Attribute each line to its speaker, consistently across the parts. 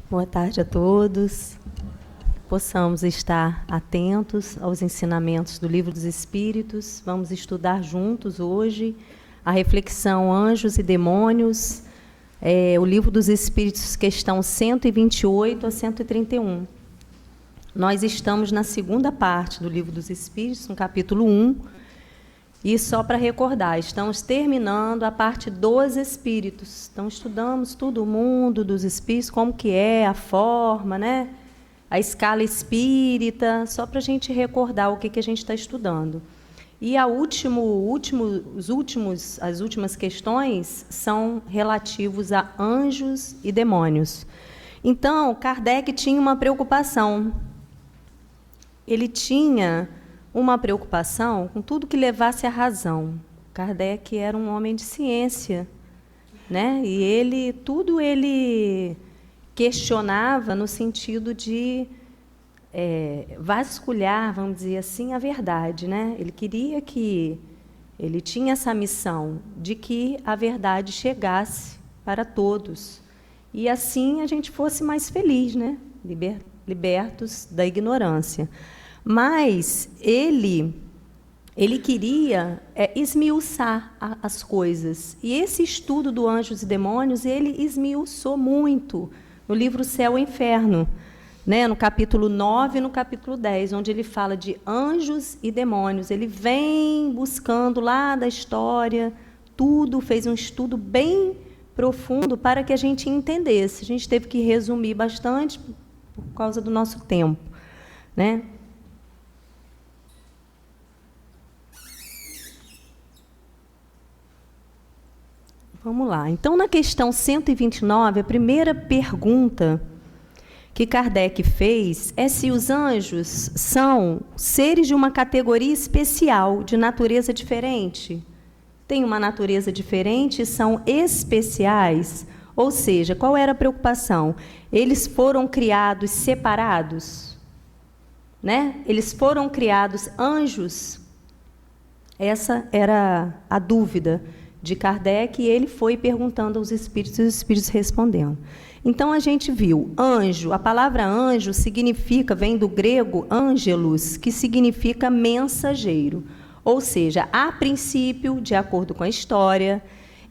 Speaker 1: Boa tarde a todos. Possamos estar atentos aos ensinamentos do Livro dos Espíritos. Vamos estudar juntos hoje a reflexão Anjos e Demônios, o Livro dos Espíritos, questão 128 a 131. Nós estamos na segunda parte do Livro dos Espíritos, no capítulo 1. E só para recordar, estamos terminando a parte dos espíritos. Então, estudamos todo o mundo dos espíritos, como que é, a forma, né? A escala espírita, só para a gente recordar o que a gente está estudando. E as últimas questões são relativos a anjos e demônios. Então, Kardec tinha uma preocupação. Ele tinha uma preocupação com tudo que levasse à razão. Kardec era um homem de ciência, né? E tudo ele questionava no sentido de vasculhar, vamos dizer assim, a verdade, né? Ele tinha essa missão de que a verdade chegasse para todos e assim a gente fosse mais feliz, né? Libertos da ignorância. Mas ele queria esmiuçar as coisas. E esse estudo do Anjos e Demônios, ele esmiuçou muito no livro Céu e Inferno, né? No capítulo 9 e no capítulo 10, onde ele fala de anjos e demônios. Ele vem buscando lá da história, tudo, fez um estudo bem profundo para que a gente entendesse. A gente teve que resumir bastante por causa do nosso tempo, né? Vamos lá. Então, na questão 129, a primeira pergunta que Kardec fez é se os anjos são seres de uma categoria especial, de natureza diferente. Tem uma natureza diferente e são especiais. Ou seja, qual era a preocupação? Eles foram criados separados, né? Eles foram criados anjos. Essa era a dúvida de Kardec, e ele foi perguntando aos espíritos e os espíritos respondendo. Então, a gente viu anjo, a palavra anjo vem do grego angelos, que significa mensageiro. Ou seja, a princípio, de acordo com a história,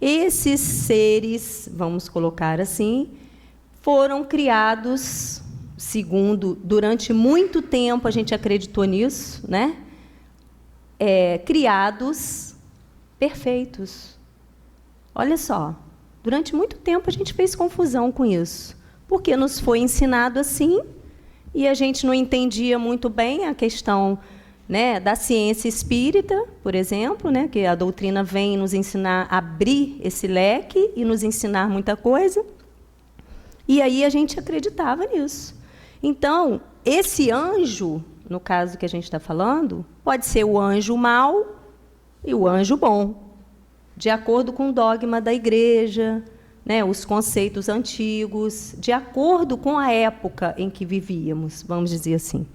Speaker 1: esses seres, vamos colocar assim, foram criados, durante muito tempo a gente acreditou nisso, né? Criados perfeitos. Olha só, durante muito tempo a gente fez confusão com isso, porque nos foi ensinado assim, e a gente não entendia muito bem a questão, né, da ciência espírita, por exemplo, né, que a doutrina vem nos ensinar a abrir esse leque e nos ensinar muita coisa, e aí a gente acreditava nisso. Então, esse anjo, no caso que a gente está falando, pode ser o anjo mau e o anjo bom, de acordo com o dogma da igreja, né, os conceitos antigos, de acordo com a época em que vivíamos, vamos dizer assim.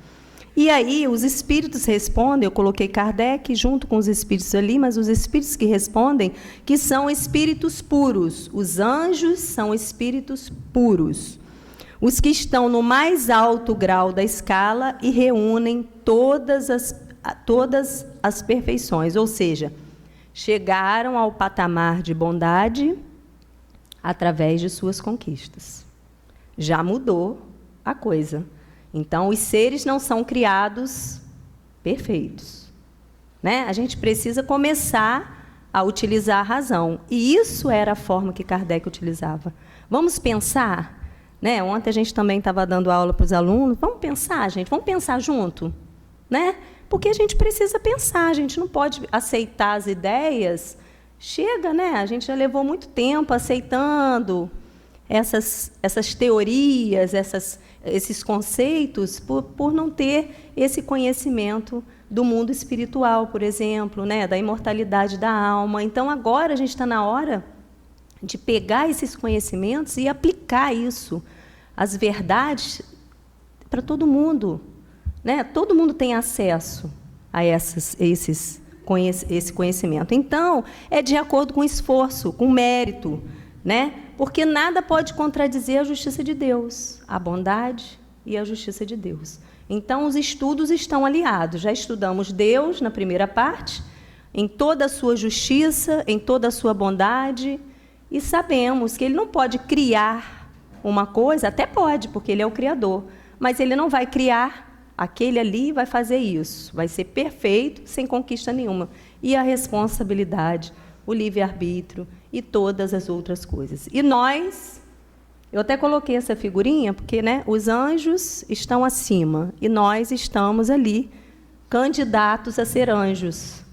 Speaker 1: E aí os espíritos respondem, eu coloquei Kardec junto com os espíritos ali, mas os espíritos que respondem que são espíritos puros. Os anjos são espíritos puros. Os que estão no mais alto grau da escala e reúnem todas as perfeições, ou seja, chegaram ao patamar de bondade através de suas conquistas. Já mudou a coisa. Então, os seres não são criados perfeitos, né? A gente precisa começar a utilizar a razão. E isso era a forma que Kardec utilizava. Vamos pensar, né? Ontem a gente também estava dando aula para os alunos. Vamos pensar, gente? Vamos pensar junto, né? Porque a gente precisa pensar, a gente não pode aceitar as ideias. Chega, né? A gente já levou muito tempo aceitando essas teorias, esses conceitos, por não ter esse conhecimento do mundo espiritual, por exemplo, né? Da imortalidade da alma. Então, agora a gente está na hora de pegar esses conhecimentos e aplicar isso, as verdades, para todo mundo. Né? Todo mundo tem acesso a esse conhecimento. Então, é de acordo com o esforço, com o mérito, né? Porque nada pode contradizer a justiça de Deus, a bondade e a justiça de Deus. Então, os estudos estão aliados. Já estudamos Deus na primeira parte, em toda a sua justiça, em toda a sua bondade, e sabemos que Ele não pode criar uma coisa, até pode, porque Ele é o Criador, mas Ele não vai criar aquele ali, vai fazer isso, vai ser perfeito, sem conquista nenhuma. E a responsabilidade, o livre-arbítrio e todas as outras coisas. E nós, eu até coloquei essa figurinha, porque, né, os anjos estão acima, e nós estamos ali, candidatos a ser anjos.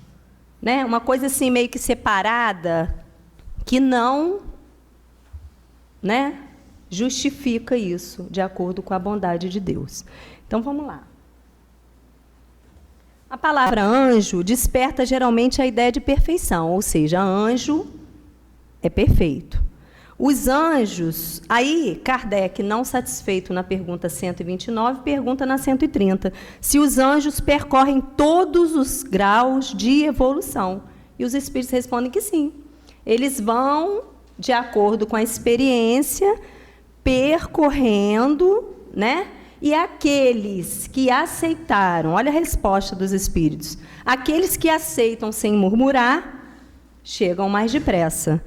Speaker 1: Né? Uma coisa assim, meio que separada, que não, né, justifica isso, de acordo com a bondade de Deus. Então, vamos lá. A palavra anjo desperta geralmente a ideia de perfeição, ou seja, anjo é perfeito. Os anjos, aí Kardec, não satisfeito na pergunta 129, pergunta na 130, se os anjos percorrem todos os graus de evolução. E os espíritos respondem que sim. Eles vão, de acordo com a experiência, percorrendo, né? E aqueles que aceitaram, olha a resposta dos espíritos, aqueles que aceitam sem murmurar, chegam mais depressa.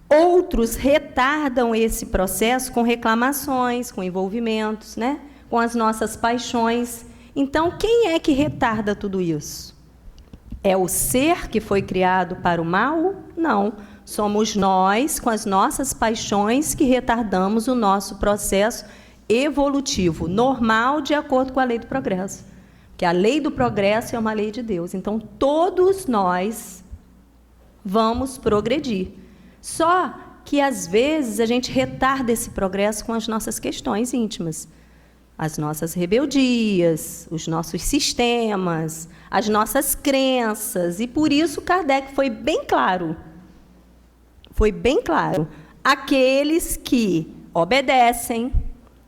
Speaker 1: Outros retardam esse processo com reclamações, com envolvimentos, né? Com as nossas paixões. Então, quem é que retarda tudo isso? É o ser que foi criado para o mal? Não. Somos nós, com as nossas paixões, que retardamos o nosso processo evolutivo, normal, de acordo com a lei do progresso. Porque a lei do progresso é uma lei de Deus. Então, todos nós vamos progredir. Só que, às vezes, a gente retarda esse progresso com as nossas questões íntimas. As nossas rebeldias, os nossos sistemas, as nossas crenças. E, por isso, Kardec foi bem claro. Foi bem claro. Aqueles que obedecem,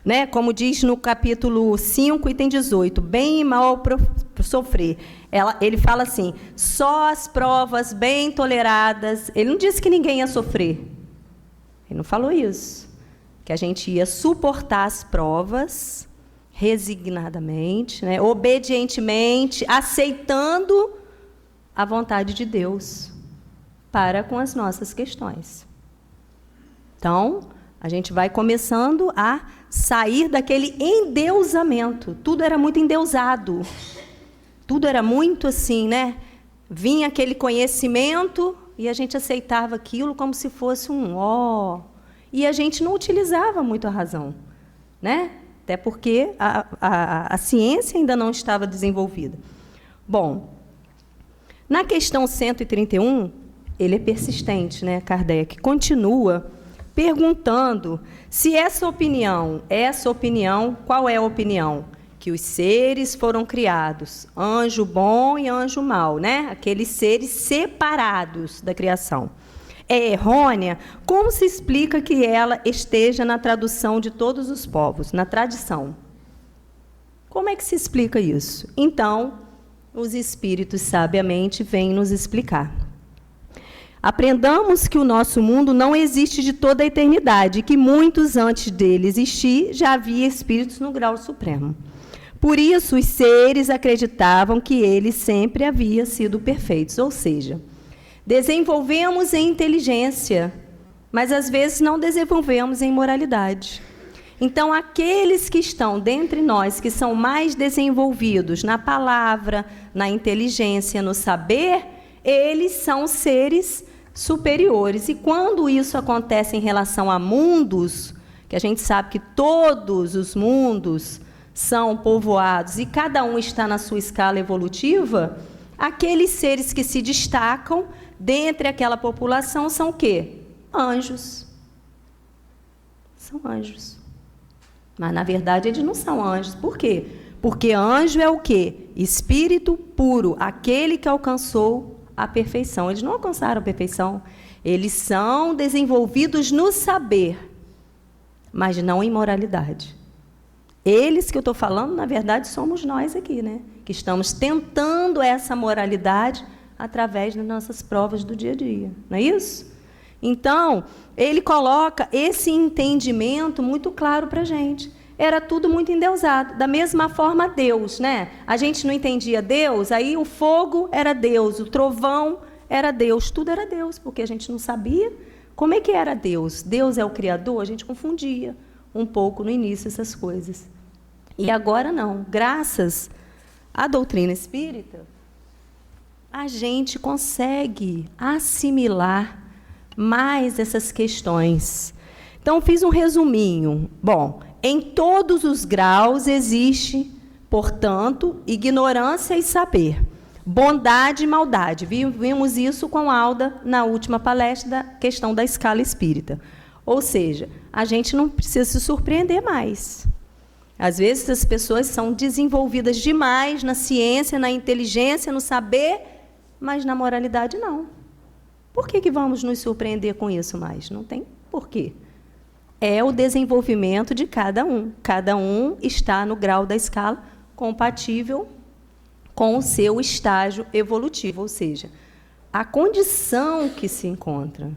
Speaker 1: né, como diz no capítulo 5, item 18, bem e mal por sofrer. Ele fala assim, só as provas bem toleradas. Ele não disse que ninguém ia sofrer. Ele não falou isso. Que a gente ia suportar as provas resignadamente, né, obedientemente, aceitando a vontade de Deus para com as nossas questões. Então, a gente vai começando a sair daquele endeusamento. Tudo era muito endeusado. Tudo era muito assim, né? Vinha aquele conhecimento e a gente aceitava aquilo como se fosse um ó. E a gente não utilizava muito a razão, né? Até porque a ciência ainda não estava desenvolvida. Bom, na questão 131, ele é persistente, né, Kardec? Continua perguntando se essa opinião, qual é a opinião? Que os seres foram criados, anjo bom e anjo mau, né? Aqueles seres separados da criação. É errônea? Como se explica que ela esteja na tradução de todos os povos, na tradição? Como é que se explica isso? Então, os espíritos sabiamente vêm nos explicar. Aprendamos que o nosso mundo não existe de toda a eternidade, e que muitos antes dele existir já havia espíritos no grau supremo. Por isso, os seres acreditavam que eles sempre haviam sido perfeitos, ou seja, desenvolvemos em inteligência, mas às vezes não desenvolvemos em moralidade. Então, aqueles que estão dentre nós, que são mais desenvolvidos na palavra, na inteligência, no saber, eles são seres superiores. E quando isso acontece em relação a mundos, que a gente sabe que todos os mundos são povoados e cada um está na sua escala evolutiva, aqueles seres que se destacam dentre aquela população são o quê? Anjos. São anjos. Mas, na verdade, eles não são anjos. Por quê? Porque anjo é o quê? Espírito puro, aquele que alcançou a perfeição. Eles não alcançaram a perfeição. Eles são desenvolvidos no saber, mas não em moralidade. Eles que eu estou falando, na verdade, somos nós aqui, né? Que estamos tentando essa moralidade através das nossas provas do dia a dia. Não é isso? Então, ele coloca esse entendimento muito claro para a gente. Era tudo muito endeusado. Da mesma forma, Deus, né? A gente não entendia Deus, aí o fogo era Deus, o trovão era Deus, tudo era Deus, porque a gente não sabia como é que era Deus. Deus é o Criador, a gente confundia um pouco no início essas coisas. E agora não. Graças à doutrina espírita, a gente consegue assimilar mais essas questões. Então, fiz um resuminho. Bom, em todos os graus existe, portanto, ignorância e saber, bondade e maldade. Vimos isso com Alda na última palestra da questão da escala espírita. Ou seja, a gente não precisa se surpreender mais. Às vezes as pessoas são desenvolvidas demais na ciência, na inteligência, no saber, mas na moralidade não. Por que vamos nos surpreender com isso mais? Não tem porquê. É o desenvolvimento de cada um. Cada um está no grau da escala compatível com o seu estágio evolutivo, ou seja, a condição que se encontra.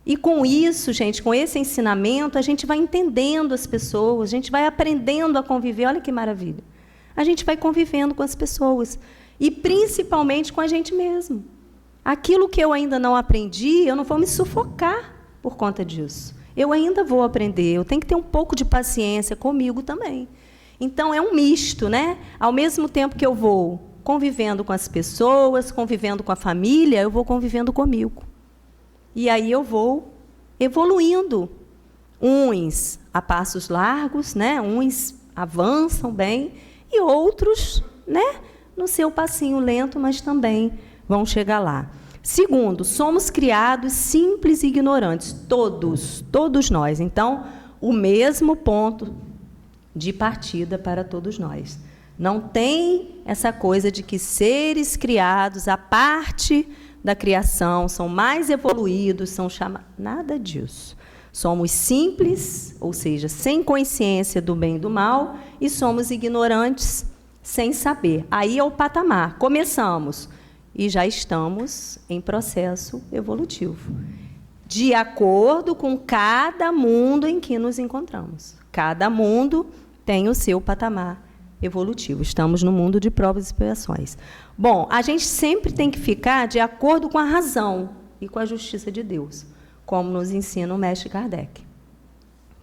Speaker 1: E com isso, gente, com esse ensinamento, a gente vai entendendo as pessoas, a gente vai aprendendo a conviver. Olha que maravilha. A gente vai convivendo com as pessoas. E, principalmente, com a gente mesmo. Aquilo que eu ainda não aprendi, eu não vou me sufocar por conta disso. Eu ainda vou aprender, eu tenho que ter um pouco de paciência comigo também. Então, é um misto, né? Ao mesmo tempo que eu vou convivendo com as pessoas, convivendo com a família, eu vou convivendo comigo. E aí eu vou evoluindo. Uns a passos largos, né? Uns avançam bem, e outros, né? No seu passinho lento, mas também vão chegar lá. Segundo, somos criados simples e ignorantes, todos nós. Então, o mesmo ponto de partida para todos nós. Não tem essa coisa de que seres criados, a parte da criação, são mais evoluídos, são chamados. Nada disso. Somos simples, ou seja, sem consciência do bem e do mal, e somos ignorantes sem saber. Aí é o patamar. Começamos e já estamos em processo evolutivo, de acordo com cada mundo em que nos encontramos. Cada mundo tem o seu patamar evolutivo. Estamos no mundo de provas e expiações. Bom, a gente sempre tem que ficar de acordo com a razão e com a justiça de Deus, como nos ensina o mestre Kardec.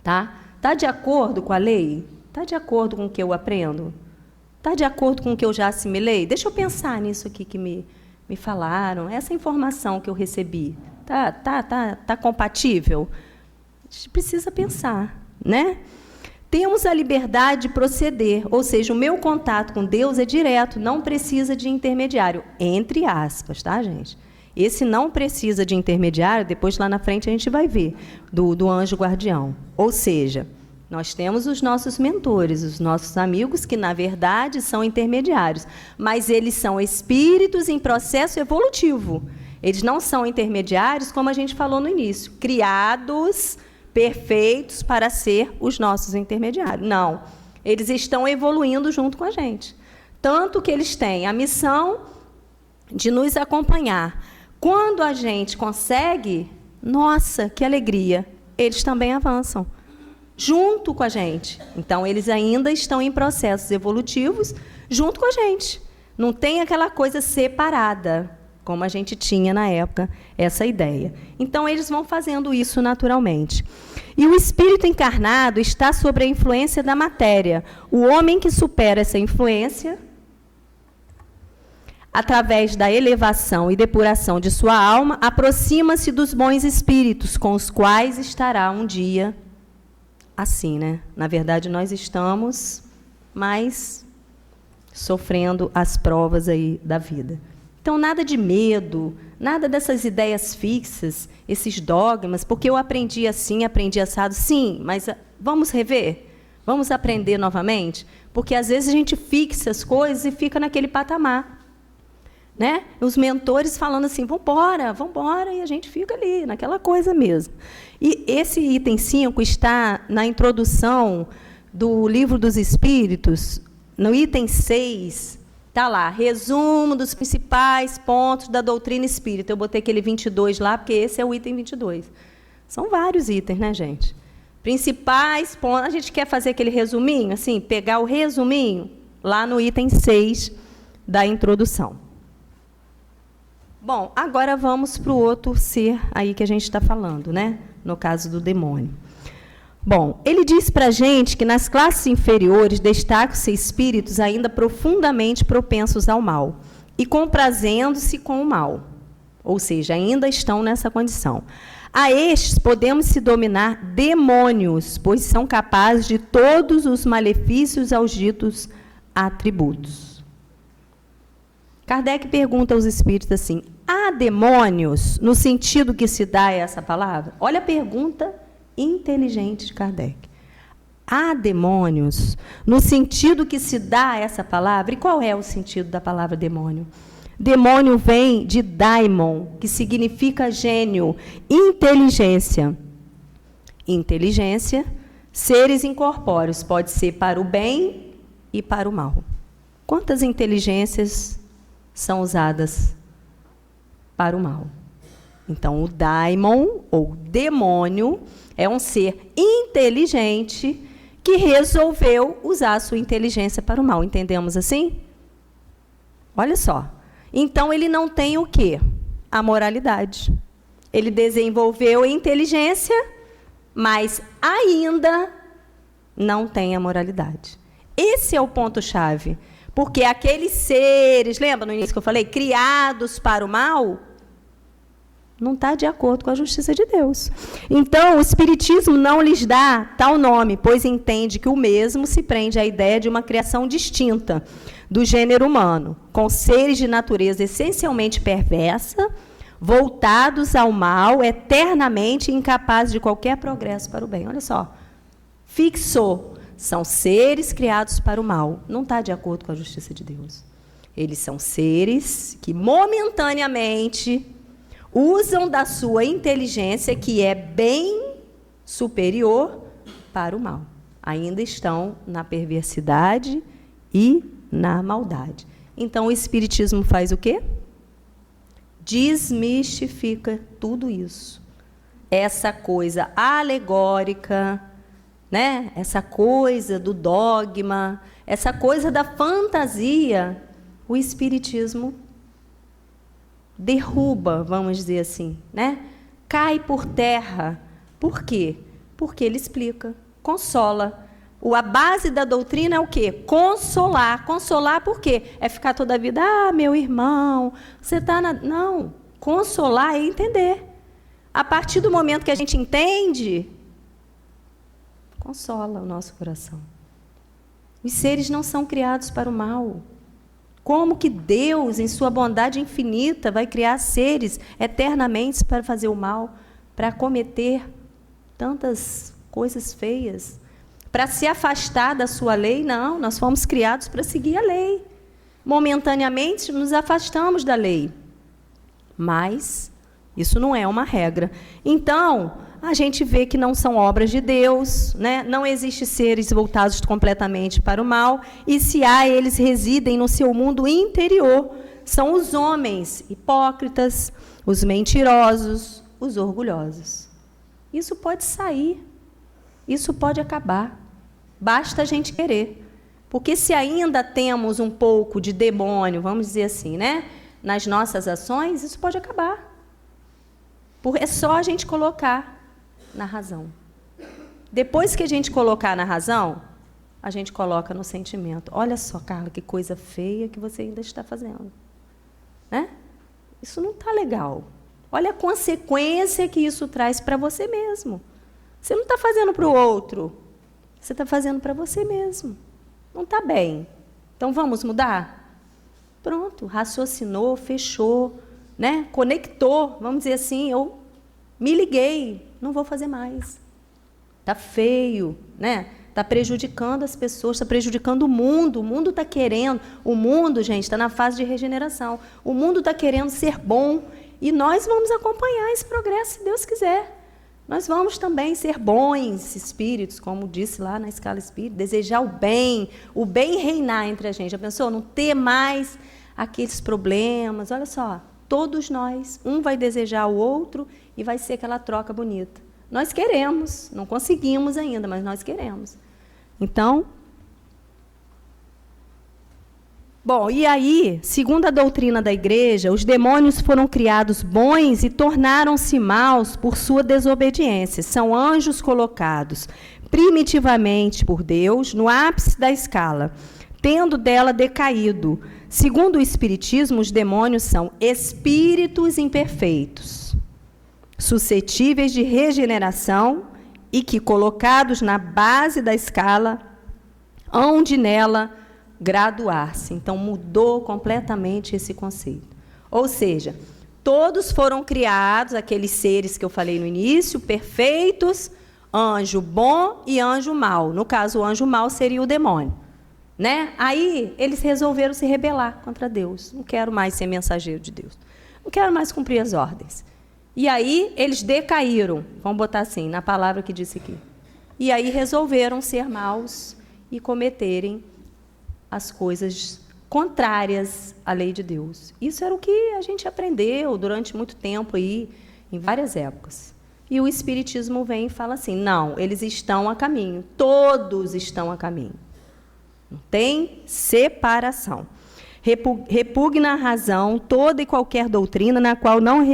Speaker 1: Tá? Tá de acordo com a lei? Tá de acordo com o que eu aprendo? Tá de acordo com o que eu já assimilei? Deixa eu pensar nisso aqui que me falaram, essa informação que eu recebi. Tá compatível? A gente precisa pensar, né? Temos a liberdade de proceder, ou seja, o meu contato com Deus é direto, não precisa de intermediário, entre aspas, tá, gente? Esse não precisa de intermediário, depois lá na frente a gente vai ver, do anjo guardião. Ou seja, nós temos os nossos mentores, os nossos amigos, que, na verdade, são intermediários, mas eles são espíritos em processo evolutivo. Eles não são intermediários, como a gente falou no início, criados perfeitos para ser os nossos intermediários. Não, eles estão evoluindo junto com a gente. Tanto que eles têm a missão de nos acompanhar. Quando a gente consegue, nossa, que alegria, eles também avançam junto com a gente. Então, eles ainda estão em processos evolutivos junto com a gente. Não tem aquela coisa separada, como a gente tinha na época, essa ideia. Então, eles vão fazendo isso naturalmente. E o espírito encarnado está sob a influência da matéria. O homem que supera essa influência, através da elevação e depuração de sua alma, aproxima-se dos bons espíritos, com os quais estará um dia assim, né? Na verdade, nós estamos mais sofrendo as provas aí da vida. Então, nada de medo, nada dessas ideias fixas, esses dogmas, porque eu aprendi assim, aprendi assado. Sim, mas vamos rever? Vamos aprender novamente? Porque, às vezes, a gente fixa as coisas e fica naquele patamar. Né? Os mentores falando assim, vambora, e a gente fica ali, naquela coisa mesmo. E esse item 5 está na introdução do Livro dos Espíritos, no item 6, Está lá, resumo dos principais pontos da doutrina espírita. Eu botei aquele 22 lá, porque esse é o item 22. São vários itens, né, gente? Principais pontos. A gente quer fazer aquele resuminho, assim, pegar o resuminho lá no item 6 da introdução. Bom, agora vamos para o outro ser aí que a gente está falando, né? No caso do demônio. Bom, ele diz para a gente que nas classes inferiores destacam-se espíritos ainda profundamente propensos ao mal e comprazendo-se com o mal, ou seja, ainda estão nessa condição. A estes podemos se dominar demônios, pois são capazes de todos os malefícios aos ditos atributos. Kardec pergunta aos espíritos assim, há demônios no sentido que se dá a essa palavra? Olha a pergunta inteligente de Kardec. Há demônios no sentido que se dá a essa palavra? E qual é o sentido da palavra demônio? Demônio vem de daimon, que significa gênio, inteligência. Inteligência, seres incorpóreos, pode ser para o bem e para o mal. Quantas inteligências são usadas para o mal? Então, o daimon, ou demônio, é um ser inteligente que resolveu usar a sua inteligência para o mal. Entendemos assim? Olha só. Então, ele não tem o quê? A moralidade. Ele desenvolveu a inteligência, mas ainda não tem a moralidade. Esse é o ponto-chave. Porque aqueles seres, lembra no início que eu falei, criados para o mal, não está de acordo com a justiça de Deus. Então, o Espiritismo não lhes dá tal nome, pois entende que o mesmo se prende à ideia de uma criação distinta do gênero humano, com seres de natureza essencialmente perversa, voltados ao mal, eternamente incapazes de qualquer progresso para o bem. Olha só, fixou, são seres criados para o mal, não está de acordo com a justiça de Deus. Eles são seres que momentaneamente usam da sua inteligência, que é bem superior, para o mal. Ainda estão na perversidade e na maldade. Então, o Espiritismo faz o quê? Desmistifica tudo isso. Essa coisa alegórica, né? Essa coisa do dogma, essa coisa da fantasia, o Espiritismo derruba, vamos dizer assim, né? Cai por terra. Por quê? Porque ele explica, consola. A base da doutrina é o quê? Consolar. Consolar por quê? É ficar toda a vida, meu irmão, você está na... Não, consolar é entender. A partir do momento que a gente entende, consola o nosso coração. Os seres não são criados para o mal. Como que Deus, em sua bondade infinita, vai criar seres eternamente para fazer o mal, para cometer tantas coisas feias, para se afastar da sua lei? Não, nós fomos criados para seguir a lei. Momentaneamente nos afastamos da lei, mas isso não é uma regra. Então, a gente vê que não são obras de Deus, né? Não existem seres voltados completamente para o mal, e se há, eles residem no seu mundo interior. São os homens hipócritas, os mentirosos, os orgulhosos. Isso pode sair, isso pode acabar. Basta a gente querer. Porque se ainda temos um pouco de demônio, vamos dizer assim, né? Nas nossas ações, isso pode acabar. É só a gente colocar na razão. Depois que a gente colocar na razão, a gente coloca no sentimento. Olha só, Carla, que coisa feia que você ainda está fazendo. Né? Isso não está legal. Olha a consequência que isso traz para você mesmo. Você não está fazendo para o outro, você está fazendo para você mesmo. Não está bem. Então, vamos mudar? Pronto, raciocinou, fechou, né? Conectou, vamos dizer assim, eu me liguei, não vou fazer mais. Está feio, né? Está prejudicando as pessoas, está prejudicando o mundo está querendo, o mundo, gente, está na fase de regeneração, o mundo está querendo ser bom, e nós vamos acompanhar esse progresso, se Deus quiser. Nós vamos também ser bons espíritos, como disse lá na escala espírita, desejar o bem reinar entre a gente. Já pensou? Não ter mais aqueles problemas. Olha só, todos nós, um vai desejar o outro e vai ser aquela troca bonita. Nós queremos, não conseguimos ainda, mas nós queremos. Então, bom, e aí, segundo a doutrina da Igreja, os demônios foram criados bons e tornaram-se maus por sua desobediência. São anjos colocados primitivamente por Deus no ápice da escala, tendo dela decaído. Segundo o Espiritismo, os demônios são espíritos imperfeitos, suscetíveis de regeneração e que, colocados na base da escala, hão de nela graduar-se. Então, mudou completamente esse conceito. Ou seja, todos foram criados, aqueles seres que eu falei no início, perfeitos, anjo bom e anjo mau. No caso, o anjo mau seria o demônio. Né? Aí, eles resolveram se rebelar contra Deus. Não quero mais ser mensageiro de Deus. Não quero mais cumprir as ordens. E aí, eles decaíram, vamos botar assim, na palavra que disse aqui. E aí, resolveram ser maus e cometerem as coisas contrárias à lei de Deus. Isso era o que a gente aprendeu durante muito tempo aí, em várias épocas. E o Espiritismo vem e fala assim, não, eles estão a caminho, todos estão a caminho. Não tem separação. Repugna a razão toda e qualquer doutrina na qual não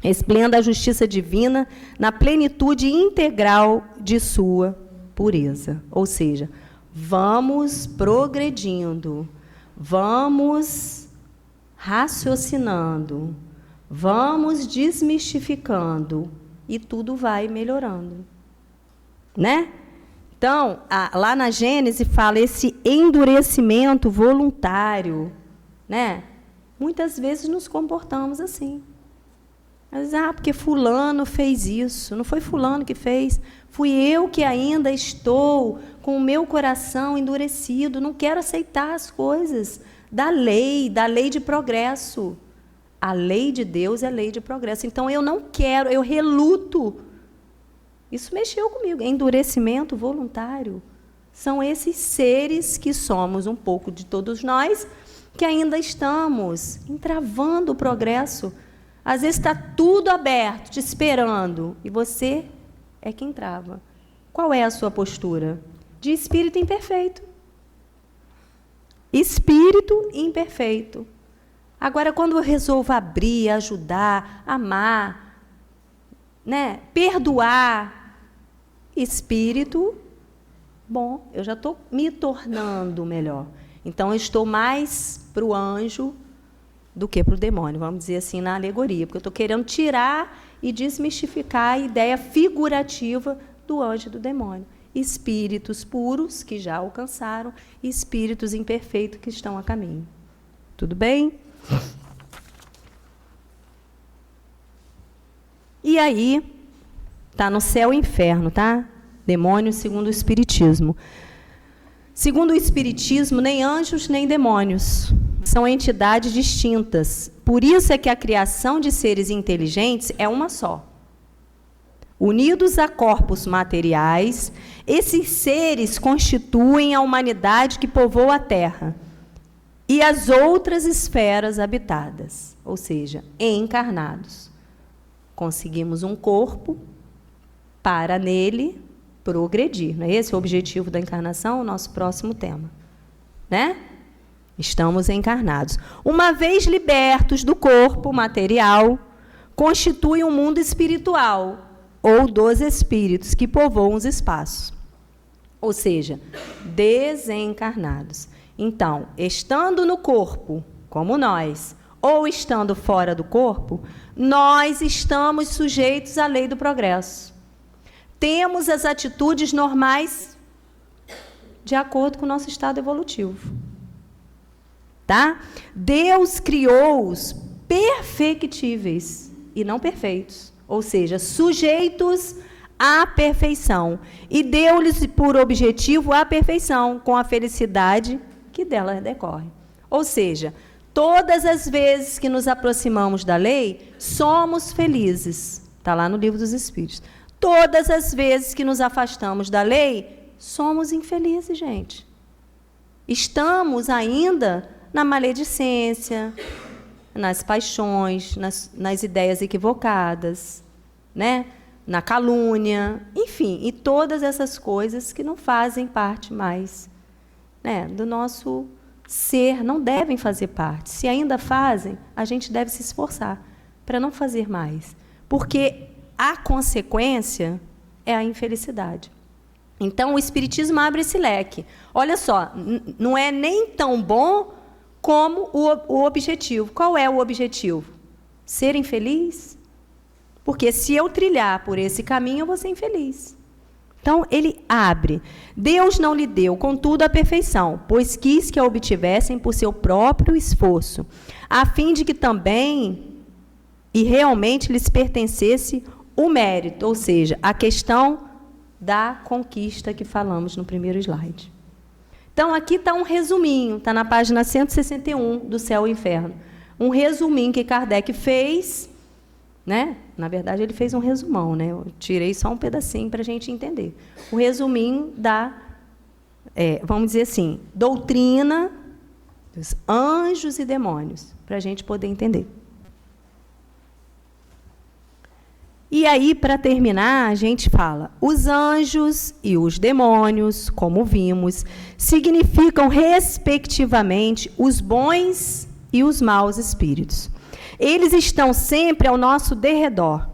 Speaker 1: resplenda a justiça divina na plenitude integral de sua pureza. Ou seja, vamos progredindo, vamos raciocinando, vamos desmistificando e tudo vai melhorando. Né? Então, lá na Gênese fala esse endurecimento voluntário. Né? Muitas vezes nos comportamos assim. Mas, porque fulano fez isso. Não foi fulano que fez. Fui eu que ainda estou com o meu coração endurecido. Não quero aceitar as coisas da lei de progresso. A lei de Deus é lei de progresso. Então, eu não quero, eu reluto. Isso mexeu comigo. Endurecimento voluntário. São esses seres que somos, um pouco de todos nós, que ainda estamos entravando o progresso. Às vezes está tudo aberto, te esperando, e você é quem trava. Qual é a sua postura? De espírito imperfeito. Espírito imperfeito. Agora, quando eu resolvo abrir, ajudar, amar, né, perdoar, espírito bom, eu já estou me tornando melhor. Então, eu estou mais para o anjo do que para o demônio, vamos dizer assim, na alegoria, porque eu estou querendo tirar e desmistificar a ideia figurativa do anjo e do demônio. Espíritos puros, que já alcançaram, e espíritos imperfeitos, que estão a caminho. Tudo bem? E aí, está no céu e inferno, tá? Demônio segundo o Espiritismo. Segundo o Espiritismo, nem anjos nem demônios são entidades distintas. Por isso é que a criação de seres inteligentes é uma só. Unidos a corpos materiais, esses seres constituem a humanidade que povoa a Terra e as outras esferas habitadas, ou seja, encarnados. Conseguimos um corpo para nele progredir. Não é esse o objetivo da encarnação? O nosso próximo tema. Né? Estamos encarnados. Uma vez libertos do corpo material, constitui um mundo espiritual, ou dos espíritos que povoam os espaços. Ou seja, desencarnados. Então, estando no corpo, como nós, ou estando fora do corpo, nós estamos sujeitos à lei do progresso. Temos as atitudes normais de acordo com o nosso estado evolutivo. Tá? Deus criou-os perfectíveis e não perfeitos, ou seja, sujeitos à perfeição. E deu-lhes por objetivo a perfeição, com a felicidade que dela decorre. Ou seja, todas as vezes que nos aproximamos da lei, somos felizes, Está lá no Livro dos Espíritos. Todas as vezes que nos afastamos da lei, somos infelizes, gente. Estamos ainda na maledicência, nas paixões, nas ideias equivocadas, né? Na calúnia, enfim, e todas essas coisas que não fazem parte mais, né, do nosso ser, não devem fazer parte. Se ainda fazem, a gente deve se esforçar para não fazer mais, porque a consequência é a infelicidade. Então, o Espiritismo abre esse leque. Olha só, não é nem tão bom como o objetivo. Qual é o objetivo? Ser infeliz? Porque se eu trilhar por esse caminho, eu vou ser infeliz. Então, ele abre. Deus não lhe deu, contudo, a perfeição, pois quis que a obtivessem por seu próprio esforço, a fim de que também e realmente lhes pertencesse o mérito, ou seja, a questão da conquista que falamos no primeiro slide. Então, aqui está um resuminho, está na página 161 do Céu e Inferno. Um resuminho que Kardec fez, né? Na verdade, ele fez um resumão, né? Eu tirei só um pedacinho para a gente entender. O resuminho da, vamos dizer assim, doutrina dos anjos e demônios, para a gente poder entender. E aí, para terminar, a gente fala, os anjos e os demônios, como vimos, significam, respectivamente, os bons e os maus espíritos. Eles estão sempre ao nosso derredor.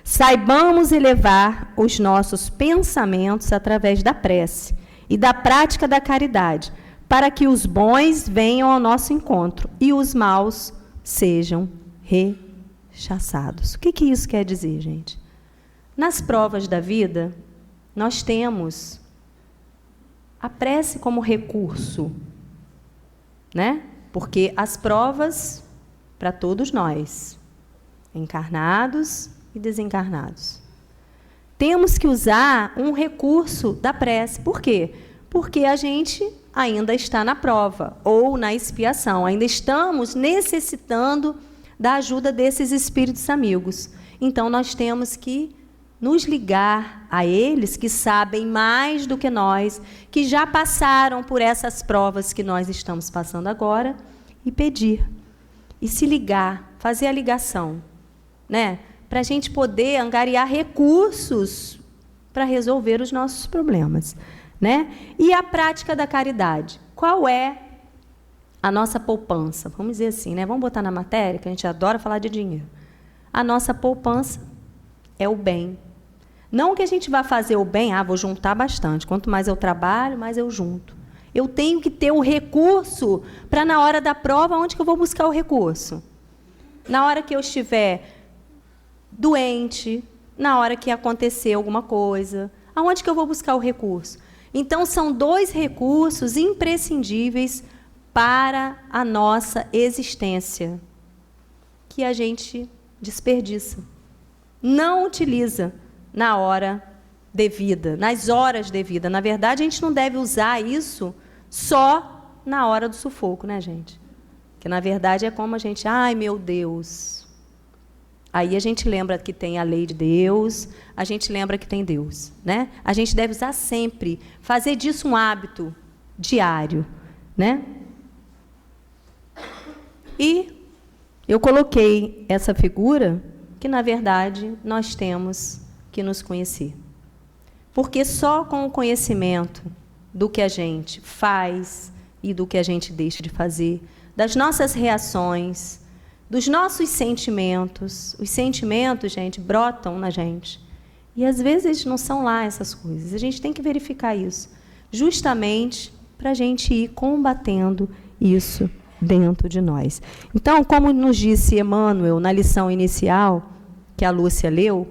Speaker 1: Saibamos elevar os nossos pensamentos através da prece e da prática da caridade, para que os bons venham ao nosso encontro e os maus sejam rechaçados. O que isso quer dizer, gente? Nas provas da vida, nós temos a prece como recurso, né? Porque as provas, para todos nós, encarnados e desencarnados, temos que usar um recurso da prece. Por quê? Porque a gente ainda está na prova ou na expiação, ainda estamos necessitando da ajuda desses espíritos amigos. Então, nós temos que nos ligar a eles, que sabem mais do que nós, que já passaram por essas provas que nós estamos passando agora, e pedir. E se ligar, fazer a ligação, né? Para a gente poder angariar recursos para resolver os nossos problemas, né? E a prática da caridade. Qual é a nossa poupança? Vamos dizer assim, né? Vamos botar na matéria, que a gente adora falar de dinheiro. A nossa poupança é o bem. Não que a gente vá fazer o bem, vou juntar bastante. Quanto mais eu trabalho, mais eu junto. Eu tenho que ter o recurso para, na hora da prova, onde que eu vou buscar o recurso? Na hora que eu estiver doente, na hora que acontecer alguma coisa, aonde que eu vou buscar o recurso? Então, são dois recursos imprescindíveis para a nossa existência, que a gente desperdiça, não utiliza na hora devida, nas horas devidas. Na verdade, a gente não deve usar isso só na hora do sufoco, né, gente? Que, na verdade, é como a gente, ai, meu Deus. Aí a gente lembra que tem a lei de Deus, a gente lembra que tem Deus, né? A gente deve usar sempre, fazer disso um hábito diário, né? E eu coloquei essa figura que, na verdade, nós temos que nos conhecer. Porque só com o conhecimento do que a gente faz e do que a gente deixa de fazer, das nossas reações, dos nossos sentimentos. Os sentimentos, gente, brotam na gente. E, às vezes, não são lá essas coisas. A gente tem que verificar isso, justamente para a gente ir combatendo isso dentro de nós. Então, como nos disse Emmanuel na lição inicial, que a Lúcia leu,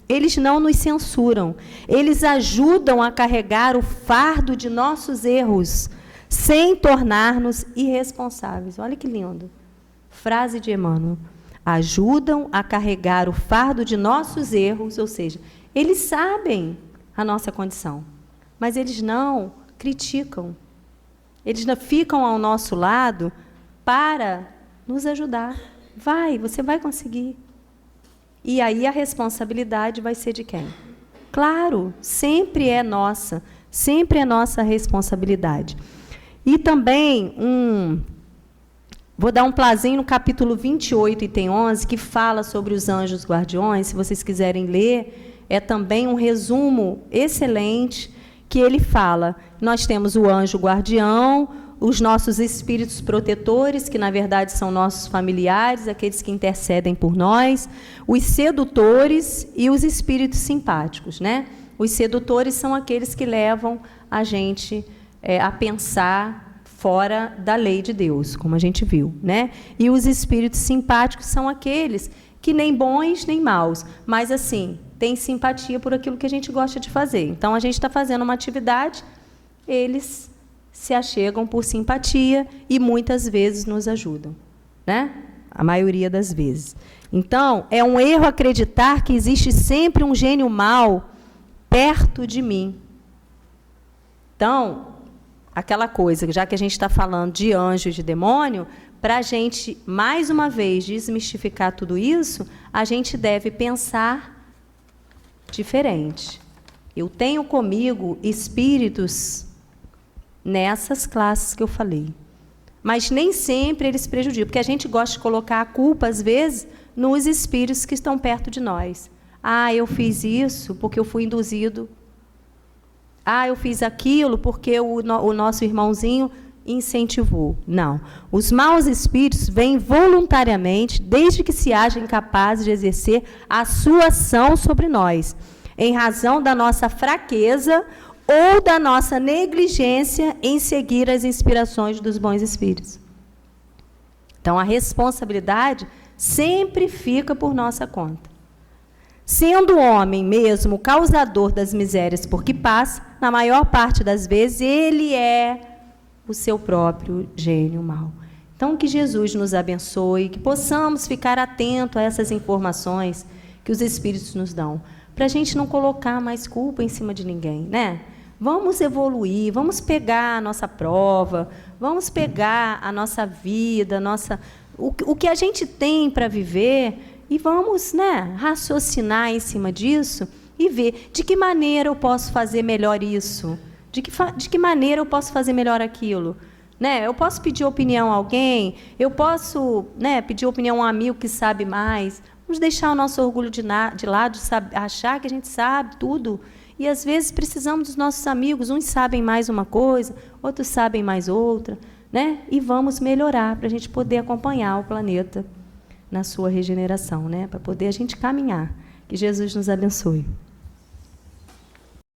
Speaker 1: eles não nos censuram, eles ajudam a carregar o fardo de nossos erros, sem tornar-nos irresponsáveis. Olha que lindo. Frase de Emmanuel. Ajudam a carregar o fardo de nossos erros, ou seja, eles sabem a nossa condição, mas eles não criticam. Eles não ficam ao nosso lado para nos ajudar. Vai, você vai conseguir. E aí a responsabilidade vai ser de quem? Claro, sempre é nossa responsabilidade. E também, vou dar um plazinho no capítulo 28, item 11, que fala sobre os anjos guardiões, se vocês quiserem ler, é também um resumo excelente, que ele fala, nós temos o anjo guardião, os nossos espíritos protetores, que na verdade são nossos familiares, aqueles que intercedem por nós, os sedutores e os espíritos simpáticos, né? Os sedutores são aqueles que levam a gente a pensar fora da lei de Deus, como a gente viu, né? E os espíritos simpáticos são aqueles que nem bons nem maus, mas assim, têm simpatia por aquilo que a gente gosta de fazer. Então, a gente está fazendo uma atividade, eles se achegam por simpatia e muitas vezes nos ajudam, né? A maioria das vezes. Então, é um erro acreditar que existe sempre um gênio mau perto de mim. Então, aquela coisa, já que a gente está falando de anjo e de demônio, para a gente, mais uma vez, desmistificar tudo isso, a gente deve pensar diferente. Eu tenho comigo espíritos nessas classes que eu falei. Mas nem sempre eles prejudicam, porque a gente gosta de colocar a culpa, às vezes, nos espíritos que estão perto de nós. Ah, eu fiz isso porque eu fui induzido. Ah, eu fiz aquilo porque o nosso irmãozinho incentivou. Não. Os maus espíritos vêm voluntariamente, desde que se achem capazes de exercer a sua ação sobre nós, em razão da nossa fraqueza ou da nossa negligência em seguir as inspirações dos bons espíritos. Então, a responsabilidade sempre fica por nossa conta. Sendo o homem mesmo o causador das misérias por que passa, na maior parte das vezes, ele é o seu próprio gênio mau. Então, que Jesus nos abençoe, que possamos ficar atentos a essas informações que os Espíritos nos dão, para a gente não colocar mais culpa em cima de ninguém, né? Vamos evoluir, vamos pegar a nossa prova, vamos pegar a nossa vida, o que a gente tem para viver e vamos, né, raciocinar em cima disso e ver de que maneira eu posso fazer melhor isso, de que maneira eu posso fazer melhor aquilo. Né? Eu posso pedir opinião a alguém, eu posso, né, pedir opinião a um amigo que sabe mais. Vamos deixar o nosso orgulho de lado, achar que a gente sabe tudo. E, às vezes, precisamos dos nossos amigos. Uns sabem mais uma coisa, outros sabem mais outra. Né? E vamos melhorar para a gente poder acompanhar o planeta na sua regeneração, né? Para poder a gente caminhar. Que Jesus nos abençoe.